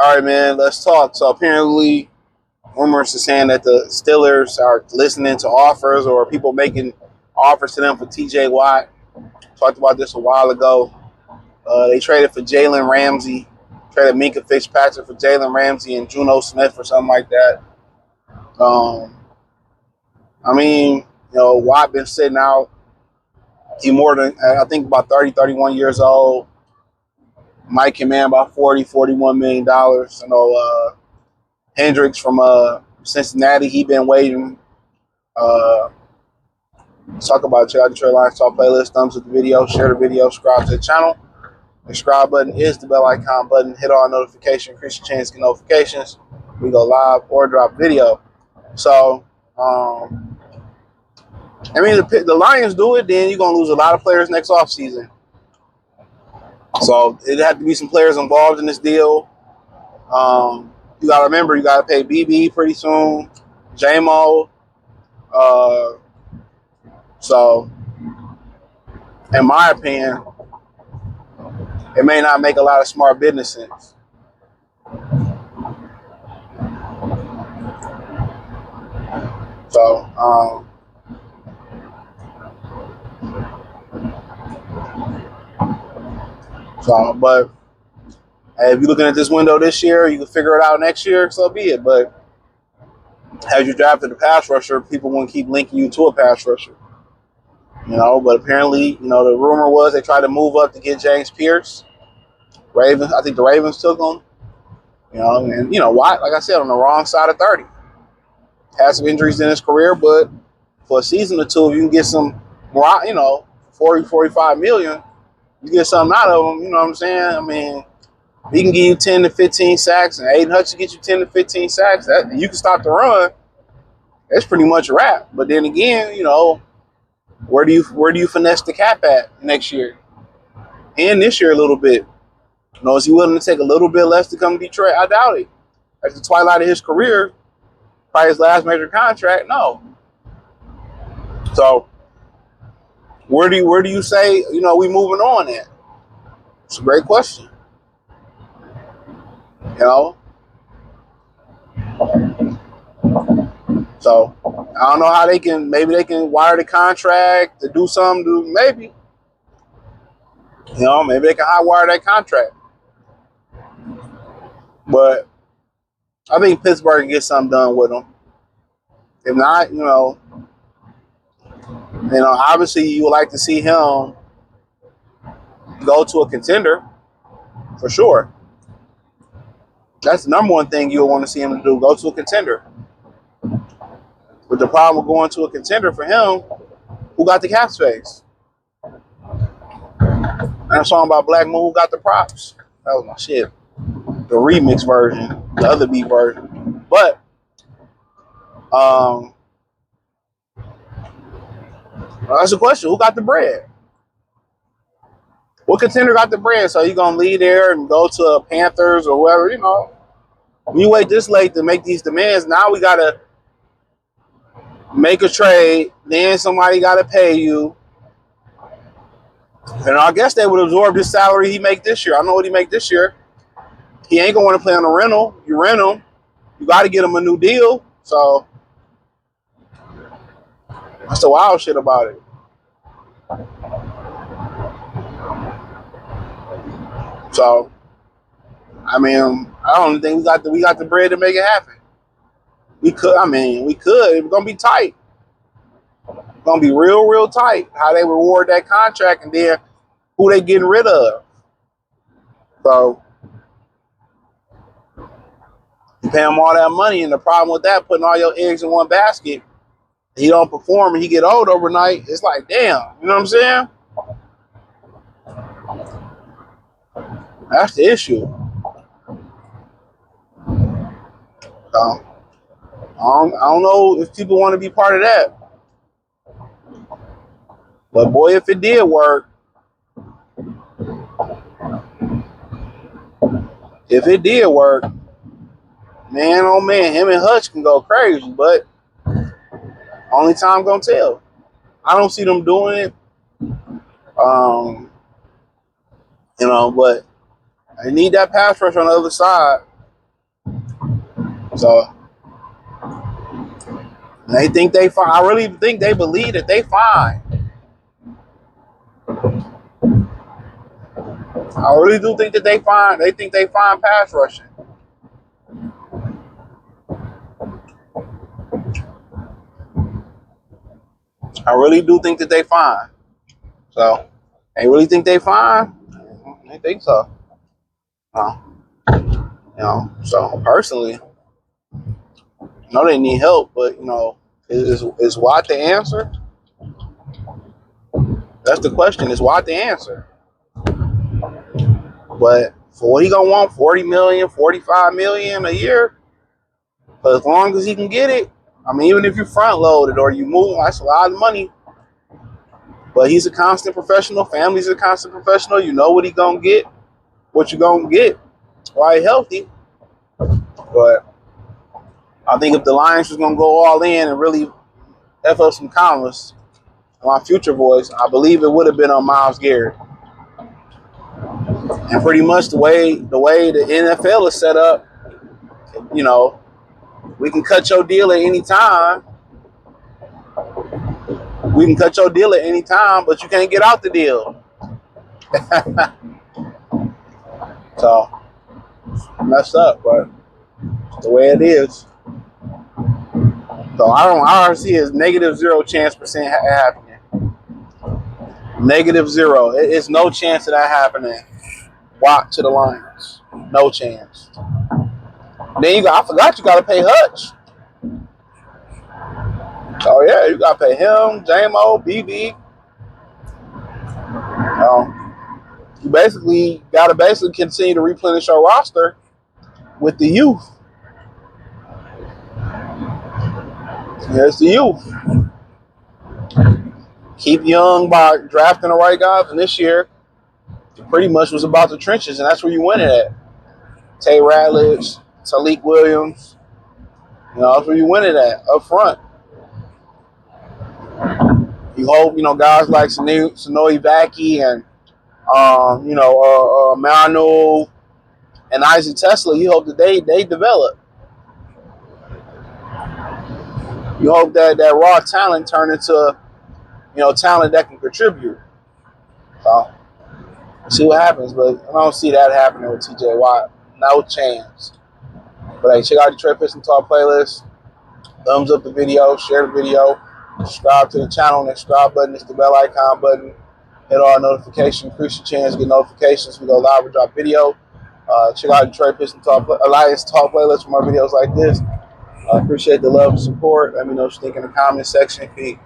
All right, man, let's talk. So apparently, rumors are saying that the Steelers are listening to offers or people making offers to them for TJ Watt. Talked about this a while ago. They traded for Jalen Ramsey, traded Minka Fitzpatrick for Jalen Ramsey and Juno Smith or something like that. Um, I mean, Watt been sitting out. He more than, I think, about 30, 31 years old. Mike command about $40, $41 million. Hendricks from Cincinnati, he been waiting. Talk about Detroit Lions Talk playlist. Thumbs up the video, share the video, subscribe to the channel. The subscribe button is the bell icon button. Hit all notification, increase your chance to get notifications. We go live or drop video. So, I mean, the Lions do it, then you're going to lose a lot of players next offseason. So, it had to be some players involved in this deal. You got to remember, you got to pay BB pretty soon, J-Mo. So, in my opinion, it may not make a lot of smart business sense. So, but hey, if you're looking at this window this year, you can figure it out next year, so be it. But as you drafted a pass rusher, people won't keep linking you to a pass rusher. But apparently, the rumor was they tried to move up to get James Pierce. Ravens, I think the Ravens took him. And Watt, like I said, on the wrong side of 30. Had some injuries in his career, but for a season or two, if you can get some more, 40, 45 million, you get something out of him, you know what I'm saying? I mean, he can give you 10 to 15 sacks, and Aiden Hutchinson get you 10 to 15 sacks. That you can stop the run. That's pretty much a wrap. But then again, where do you finesse the cap at next year? And this year a little bit. Is he willing to take a little bit less to come to Detroit? I doubt it. At the twilight of his career, probably his last major contract, no. So where do you say, we moving on at? It's a great question. So I don't know how maybe they can wire the contract to do something, maybe. Maybe they can high wire that contract. But I think Pittsburgh can get something done with him. If not, obviously you would like to see him go to a contender for sure. That's the number one thing you'll want to see him do, go to a contender. But the problem with going to a contender for him, who got the cap space? And a song about Black Moon, who got the props? That was my shit. The remix version, the other beat version. But that's the question. Who got the bread? What contender got the bread? So you gonna leave there and go to Panthers or whoever, When you wait this late to make these demands, now we gotta make a trade, then somebody gotta pay you. And I guess they would absorb this salary he make this year. I know what he make this year. He ain't gonna want to play on a rental. You rent him, you gotta get him a new deal. So that's the wild shit about it. So, I mean, I don't think we got the bread to make it happen. We could. It's gonna be tight. It's gonna be real, real tight. How they reward that contract and then who they getting rid of. So you pay him all that money, and the problem with that, putting all your eggs in one basket, he don't perform and he get old overnight. It's like, damn, you know what I'm saying? That's the issue. So, I don't know if people want to be part of that. But boy, if it did work, man, oh man, him and Hutch can go crazy, but only time gonna tell. I don't see them doing it. But I need that pass rush on the other side. So they think they fine. I really think they believe that they fine. I really do think that they fine. They think they fine pass rushing. I really do think that they fine. So they really think they fine. They think so. So personally, I know they need help, but is Watt the answer? That's the question. Is Watt the answer? But for what he gonna want, 40 million, 45 million a year, for as long as he can get it. I mean, even if you front load it or you move, that's a lot of money. But he's a constant professional. Family's a constant professional. You know what he gonna get, what you gonna get while he healthy. But I think if the Lions was gonna go all in and really F up some commas, my future voice, I believe it would have been on Myles Garrett. And pretty much the way the NFL is set up, we can cut your deal at any time. We can cut your deal at any time, but you can't get out the deal. So messed up, but the way it is. So I don't see his -0 chance percent happening. -0. It's no chance of that happening. Watt to the Lions. No chance. Then I forgot you gotta pay Hutch. Oh yeah, you gotta pay him, JMO, BB. You basically gotta continue to replenish your roster with the youth. Here's the youth. Keep young by drafting the right guys. And this year, it pretty much was about the trenches, and that's where you win it at. Tay Ratledge, Talik Williams. That's where you win it at, up front. You hope, guys like Sanoe Vaki and, Manu and Isaac Tesla, you hope that they develop. You hope that raw talent turn into, talent that can contribute. So, see what happens, but I don't see that happening with TJ Watt. No chance. But hey, check out the Detroit Pistons Talk playlist. Thumbs up the video, share the video, subscribe to the channel. The subscribe button is the bell icon button. Hit all notifications. Increase your chance to get notifications. We go live or drop video. Check out the Detroit Pistons Alliance Talk playlist for more videos like this. I appreciate the love and support. Let me know what you think in the comment section. Peace.